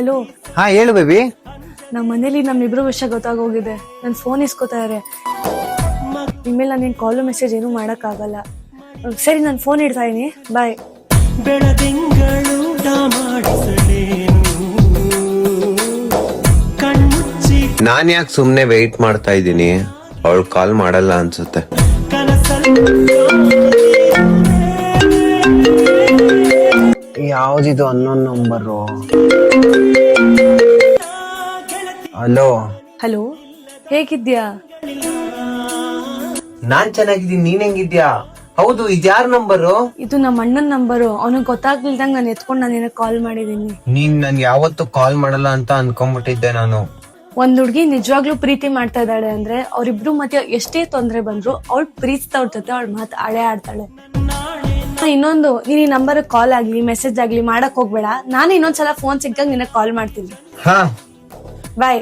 Hello. ಹಾ ಹೇಳು baby. ನಮ್ಮ ಮನೇಲಿ ನಮ್ಮಿಬ್ರು ವಿಷಯ ಗೊತ್ತಾಗೋಗಿದೆ. ನನ್ ಫೋನ್ ಇಸ್ಕೋತಾರೆ. ಇನ್ಮೇಲೆ ನಾನು ನಿನ್ ಕಾಲು ಮೆಸೇಜ್ ಏನು ಮಾಡಕ್ ಆಗಲ್ಲ. ಸರಿ, ನಾನು ಫೋನ್ ಇಡ್ತಾ ಇದೀನಿ. ಬಾಯ್. ನಾನ್ ಯಾಕೆ ಸುಮ್ನೆ ವೆಯ್ಟ್ ಮಾಡ್ತಾ ಇದ್ದೀನಿ, ಅವಳು ಕಾಲ್ ಮಾಡಲ್ಲ ಅನ್ಸುತ್ತೆ. ಯಾವ್ದಿದು ಅನ್ನೋನ್ ನಂಬರು? ಹಲೋ. ಹಲೋ, ಹೇಗಿದ್ಯಾ? ನಾನ್ ಚೆನ್ನಾಗಿದ್ದೀನಿ, ನೀನ್ ಹೆಂಗಿದ್ಯಾ? ಹೌದು, ಇದ್ಯಾರ ನಂಬರು? ಇದು ನಮ್ಮ ಅಣ್ಣನ ನಂಬರು. ಅವನಿಗೆ ಗೊತ್ತಾಗ್ಲಿಲ್ದಂಗ ನಾನು ಎತ್ಕೊಂಡು ನಾನು ನಿನಗೆ ಕಾಲ್ ಮಾಡಿದೀನಿ. ನೀನ್ ನನ್ ಯಾವತ್ತು ಕಾಲ್ ಮಾಡಲ್ಲ ಅಂತ ಅನ್ಕೊಂಡ್ಬಿಟ್ಟಿದ್ದೆ ನಾನು. ಒಂದ್ ಹುಡ್ಗಿ ನಿಜವಾಗ್ಲೂ ಪ್ರೀತಿ ಮಾಡ್ತಾ ಇದ್ದಾಳೆ ಅಂದ್ರೆ ಅವ್ರಿಬ್ರು ಮಧ್ಯ ಎಷ್ಟೇ ತೊಂದ್ರೆ ಬಂದ್ರು ಅವಳು ಪ್ರೀತಿಸ್ತವ್ರ ಜೊತೆ ಅವಳ ಮಾತು ಆಡೇ ಆಡ್ತಾಳೆ. ಇನ್ನೊಂದು, ನೀನ್ ಈ ನಂಬರ್ ಕಾಲ್ ಆಗ್ಲಿ ಮೆಸೇಜ್ ಆಗ್ಲಿ ಮಾಡಕ್ ಹೋಗ್ಬೇಡ. ನಾನು ಇನ್ನೊಂದ್ಸಲ ಫೋನ್ ಸಿಕ್ಕಾಗ ನಿನಗೆ ಕಾಲ್ ಮಾಡ್ತೀನಿ. ಹಾ, ಬಾಯ್.